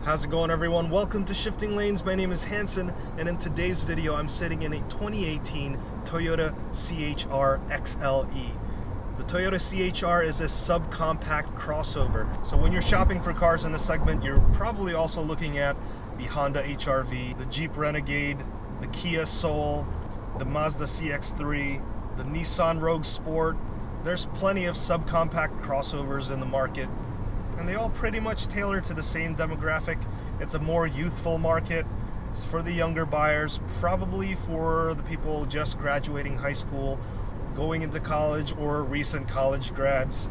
How's it going, everyone? Welcome to Shifting Lanes. My name is Hanson, and in today's video I'm sitting in a 2018 Toyota C-HR XLE. The Toyota C-HR is a subcompact crossover, so when you're shopping for cars in the segment, you're probably also looking at the Honda HR-V, the Jeep Renegade, the Kia Soul, the Mazda CX-3, the Nissan Rogue Sport. There's plenty of subcompact crossovers in the market, and they all pretty much tailor to the same demographic. It's a more youthful market. It's for the younger buyers, probably for the people just graduating high school, going into college, or recent college grads.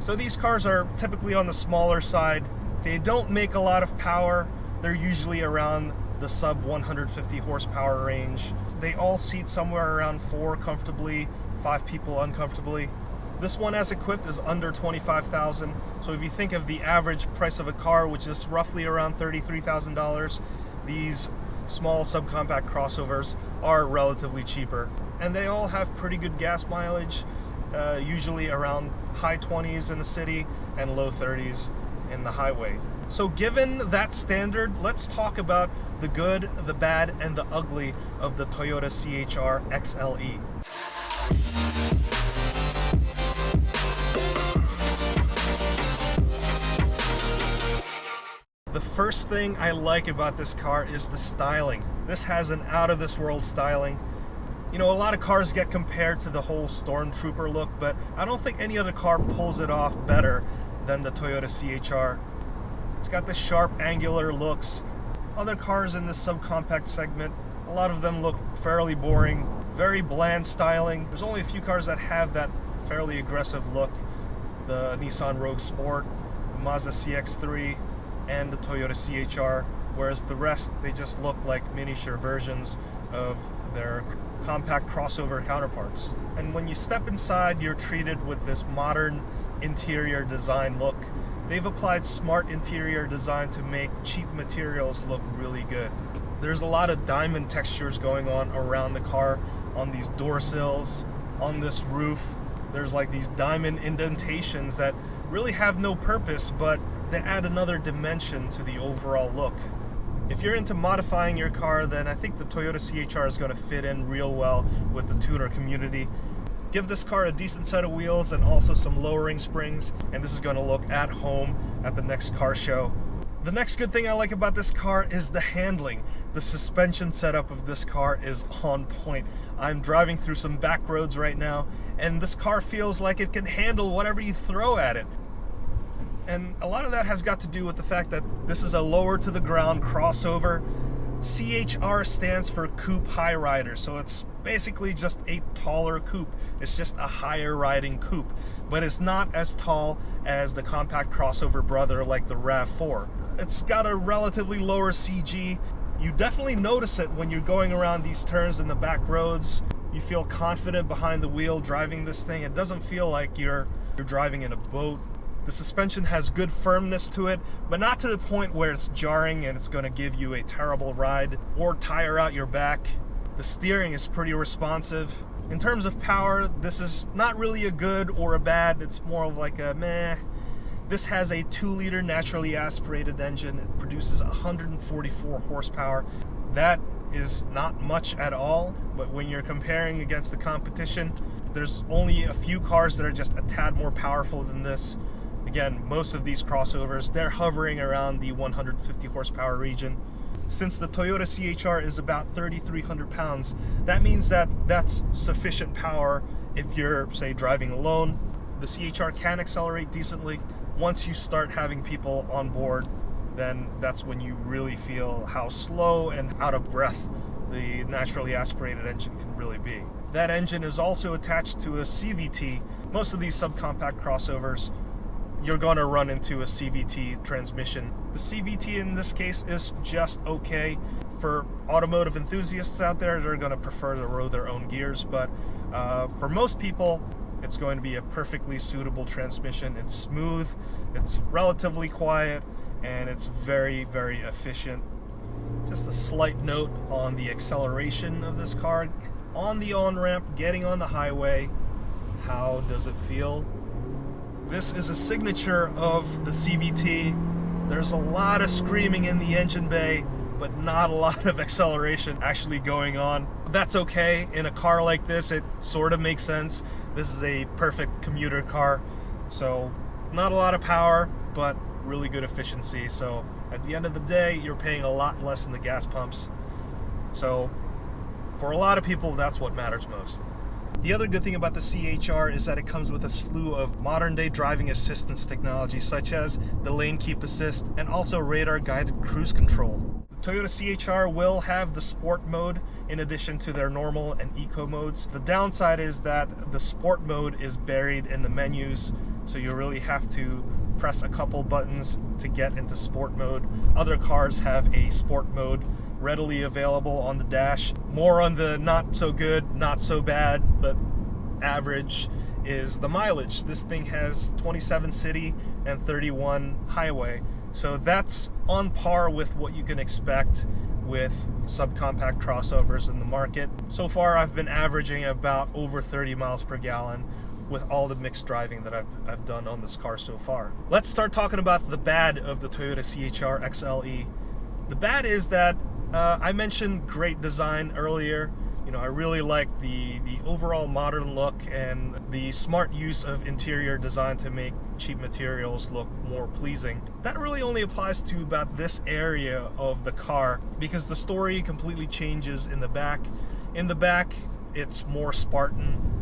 So these cars are typically on the smaller side. They don't make a lot of power. They're usually around the sub 150 horsepower range. They all seat somewhere around 4 comfortably, 5 people uncomfortably. This one as equipped is under $25,000. So if you think of the average price of a car, which is roughly around $33,000, these small subcompact crossovers are relatively cheaper. And they all have pretty good gas mileage, usually around high 20s in the city and low 30s in the highway. So given that standard, let's talk about the good, the bad, and the ugly of the Toyota C-HR XLE. The first thing I like about this car is the styling. This has an out-of-this-world styling. You know, a lot of cars get compared to the whole Stormtrooper look, but I don't think any other car pulls it off better than the Toyota C-HR. It's got the sharp, angular looks. Other cars in this subcompact segment, a lot of them look fairly boring, very bland styling. There's only a few cars that have that fairly aggressive look. The Nissan Rogue Sport, the Mazda CX-3, and the Toyota C-HR, whereas the rest, they just look like miniature versions of their compact crossover counterparts. And when you step inside, you're treated with this modern interior design look. They've applied smart interior design to make cheap materials look really good. There's a lot of diamond textures going on around the car, on these door sills, on this roof. There's like these diamond indentations that really have no purpose, but they add another dimension to the overall look. If you're into modifying your car, then I think the Toyota C-HR is going to fit in real well with the tuner community. Give this car a decent set of wheels and also some lowering springs, and this is going to look at home at the next car show. The next good thing I like about this car is the handling. The suspension setup of this car is on point. I'm driving through some back roads right now, and this car feels like it can handle whatever you throw at it. And a lot of that has got to do with the fact that this is a lower to the ground crossover. C-HR stands for Coupe High Rider, so it's basically just a taller coupe. It's just a higher riding coupe, but it's not as tall as the compact crossover brother like the RAV4. It's got a relatively lower CG. You definitely notice it when you're going around these turns in the back roads. You feel confident behind the wheel driving this thing. It doesn't feel like you're driving in a boat. The suspension has good firmness to it, but not to the point where it's jarring and it's going to give you a terrible ride or tire out your back. The steering is pretty responsive. In terms of power, this is not really a good or a bad. It's more of like a meh. This has a 2-liter naturally aspirated engine. It produces 144 horsepower. That is not much at all, but when you're comparing against the competition, there's only a few cars that are just a tad more powerful than this. Again, most of these crossovers, they're hovering around the 150 horsepower region. Since the Toyota C-HR is about 3,300 pounds, that means that that's sufficient power if you're, say, driving alone. The C-HR can accelerate decently. Once you start having people on board, then that's when you really feel how slow and out of breath the naturally aspirated engine can really be. That engine is also attached to a CVT. Most of these subcompact crossovers, you're going to run into a CVT transmission. The CVT in this case is just okay. For automotive enthusiasts out there, they're going to prefer to row their own gears, but for most people, it's going to be a perfectly suitable transmission. It's smooth, it's relatively quiet, and it's very, very efficient. Just a slight note on the acceleration of this car. On the on-ramp, getting on the highway, how does it feel? This is a signature of the CVT. There's a lot of screaming in the engine bay, but not a lot of acceleration actually going on. That's okay. In a car like this, it sort of makes sense. This is a perfect commuter car, so not a lot of power, but really good efficiency. So at the end of the day, you're paying a lot less in the gas pumps. So for a lot of people, that's what matters most. The other good thing about the C-HR is that it comes with a slew of modern-day driving assistance technology, such as the lane keep assist and also radar-guided cruise control. The Toyota C-HR will have the sport mode in addition to their normal and eco modes. The downside is that the sport mode is buried in the menus, so you really have to press a couple buttons to get into sport mode. Other cars have a sport mode readily available on the dash. More on the not so good, not so bad, but average is the mileage. This thing has 27 city and 31 highway. So that's on par with what you can expect with subcompact crossovers in the market. So far, I've been averaging about over 30 miles per gallon with all the mixed driving that I've done on this car so far. Let's start talking about the bad of the Toyota C-HR XLE. The bad is that I mentioned great design earlier. You know, I really like the overall modern look and the smart use of interior design to make cheap materials look more pleasing. That really only applies to about this area of the car, because the story completely changes in the back. In the back, it's more Spartan.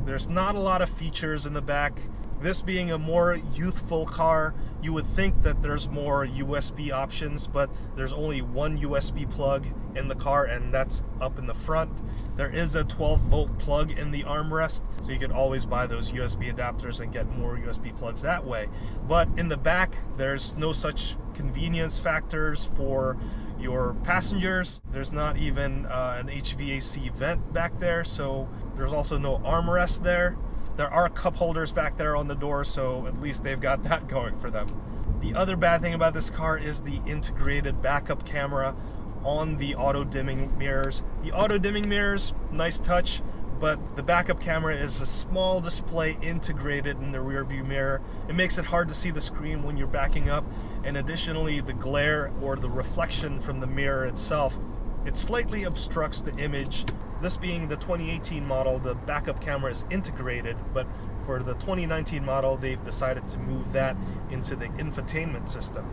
There's not a lot of features in the back. This being a more youthful car, you would think that there's more USB options, but there's only one USB plug in the car, and that's up in the front. There is a 12-volt plug in the armrest, so you could always buy those USB adapters and get more USB plugs that way. But in the back, there's no such convenience factors for your passengers. There's not even an HVAC vent back there, so there's also no armrest there. There are cup holders back there on the door, so at least they've got that going for them. The other bad thing about this car is the integrated backup camera on the auto-dimming mirrors. The auto-dimming mirrors, nice touch, but the backup camera is a small display integrated in the rear view mirror. It makes it hard to see the screen when you're backing up, and additionally, the glare or the reflection from the mirror itself, it slightly obstructs the image. This being the 2018 model, the backup camera is integrated, but for the 2019 model, they've decided to move that into the infotainment system.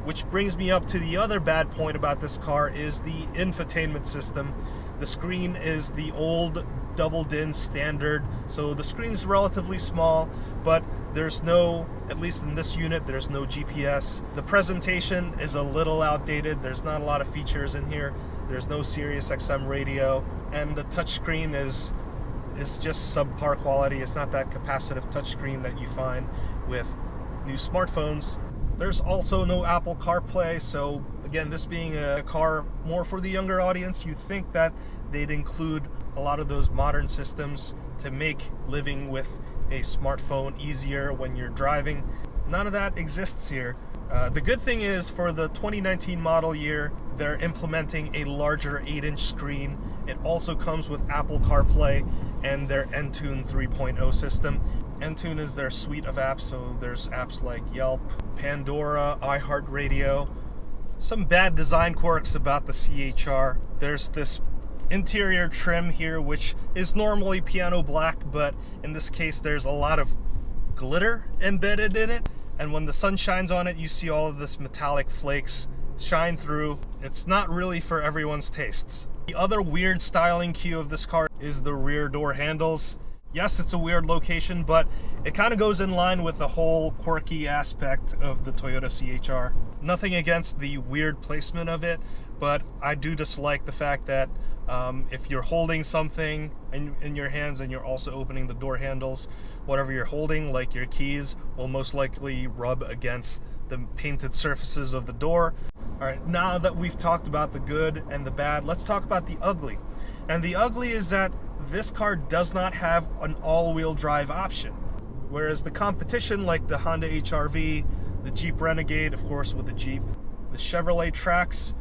Which brings me up to the other bad point about this car is the infotainment system. The screen is the old double-din standard, so the screen's relatively small, but there's no, at least in this unit, there's no GPS. The presentation is a little outdated. There's not a lot of features in here. There's no Sirius XM radio, and the touchscreen is just subpar quality. It's not that capacitive touchscreen that you find with new smartphones. There's also no Apple CarPlay, so again, this being a car more for the younger audience, you'd think that they'd include a lot of those modern systems to make living with a smartphone easier when you're driving. None of that exists here. The good thing is, for the 2019 model year, they're implementing a larger 8-inch screen. It also comes with Apple CarPlay and their Entune 3.0 system. Entune is their suite of apps, so there's apps like Yelp, Pandora, iHeartRadio. Some bad design quirks about the C-HR. There's this interior trim here, which is normally piano black, but in this case there's a lot of glitter embedded in it, and when the sun shines on it, you see all of this metallic flakes shine through. It's not really for everyone's tastes. The other weird styling cue of this car is the rear door handles. Yes, it's a weird location, but it kind of goes in line with the whole quirky aspect of the Toyota C-HR. Nothing against the weird placement of it, but I do dislike the fact that if you're holding something in your hands and you're also opening the door handles, whatever you're holding, like your keys, will most likely rub against the painted surfaces of the door. All right, now that we've talked about the good and the bad, let's talk about the ugly. And the ugly is that this car does not have an all-wheel drive option. Whereas the competition, like the Honda HR-V, the Jeep Renegade, of course with the Jeep, the Chevrolet Trax,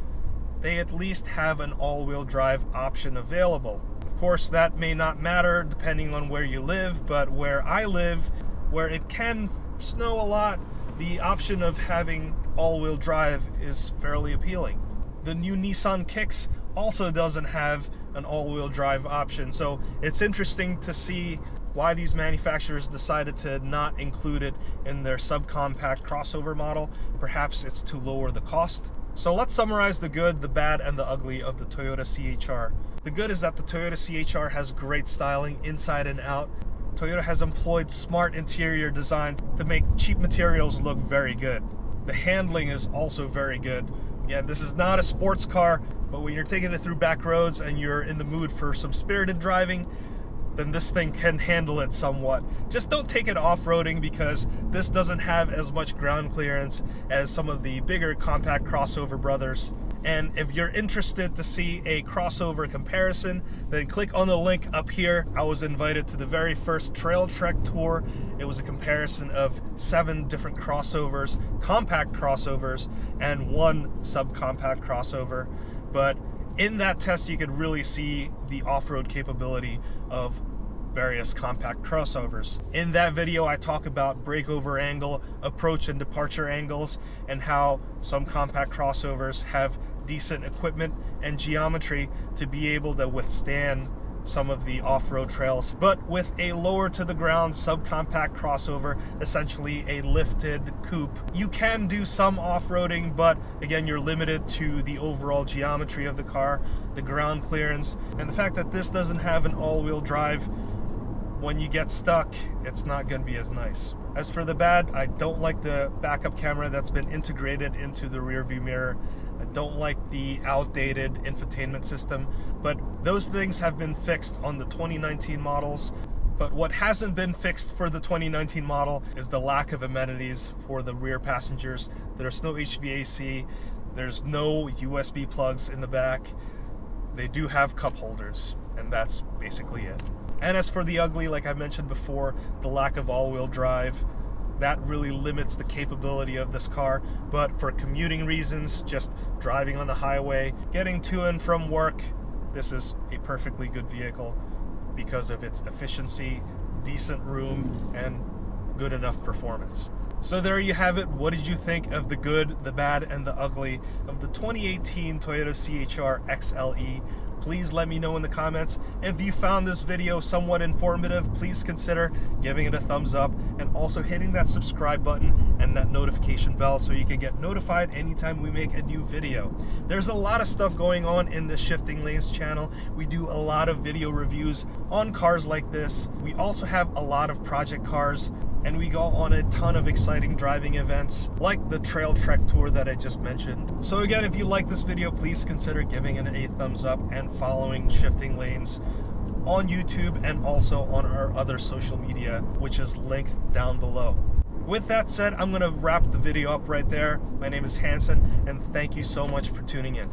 they at least have an all-wheel drive option available. Of course, that may not matter depending on where you live, but where I live, where it can snow a lot, the option of having all-wheel drive is fairly appealing. The new Nissan Kicks also doesn't have an all-wheel drive option, so it's interesting to see why these manufacturers decided to not include it in their subcompact crossover model. Perhaps it's to lower the cost. So let's summarize the good, the bad, and the ugly of the Toyota C-HR. The good is that the Toyota C-HR has great styling inside and out. Toyota has employed smart interior design to make cheap materials look very good. The handling is also very good. Again, this is not a sports car, but when you're taking it through back roads and you're in the mood for some spirited driving, then this thing can handle it somewhat. Just don't take it off-roading, because this doesn't have as much ground clearance as some of the bigger compact crossover brothers. And if you're interested to see a crossover comparison, then click on the link up here. I was invited to the very first Trail Trek tour. It was a comparison of 7 different crossovers, compact crossovers, and 1 subcompact crossover. But in that test, you could really see the off-road capability of various compact crossovers. In that video, I talk about breakover angle, approach and departure angles, and how some compact crossovers have decent equipment and geometry to be able to withstand some of the off-road trails. But with a lower to the ground subcompact crossover, essentially a lifted coupe, you can do some off-roading, but again, you're limited to the overall geometry of the car, the ground clearance, and the fact that this doesn't have an all-wheel drive. When you get stuck, it's not going to be as nice. As for the bad, I don't like the backup camera that's been integrated into the rear view mirror. I don't like the outdated infotainment system, but those things have been fixed on the 2019 models. But what hasn't been fixed for the 2019 model is the lack of amenities for the rear passengers. There's no HVAC, there's no USB plugs in the back. They do have cup holders, and that's basically it. And as for the ugly, like I mentioned before, the lack of all-wheel drive, that really limits the capability of this car. But for commuting reasons, just driving on the highway, getting to and from work, this is a perfectly good vehicle because of its efficiency, decent room, and good enough performance. So there you have it. What did you think of the good, the bad, and the ugly of the 2018 Toyota C-HR XLE? Please let me know in the comments. If you found this video somewhat informative, please consider giving it a thumbs up and also hitting that subscribe button and that notification bell so you can get notified anytime we make a new video. There's a lot of stuff going on in the Shifting Lanes channel. We do a lot of video reviews on cars like this. We also have a lot of project cars, and we go on a ton of exciting driving events like the Trail Trek tour that I just mentioned. So again, if you like this video, please consider giving it a thumbs up and following Shifting Lanes on YouTube and also on our other social media, which is linked down below. With that said, I'm gonna wrap the video up right there. My name is Hanson, and thank you so much for tuning in.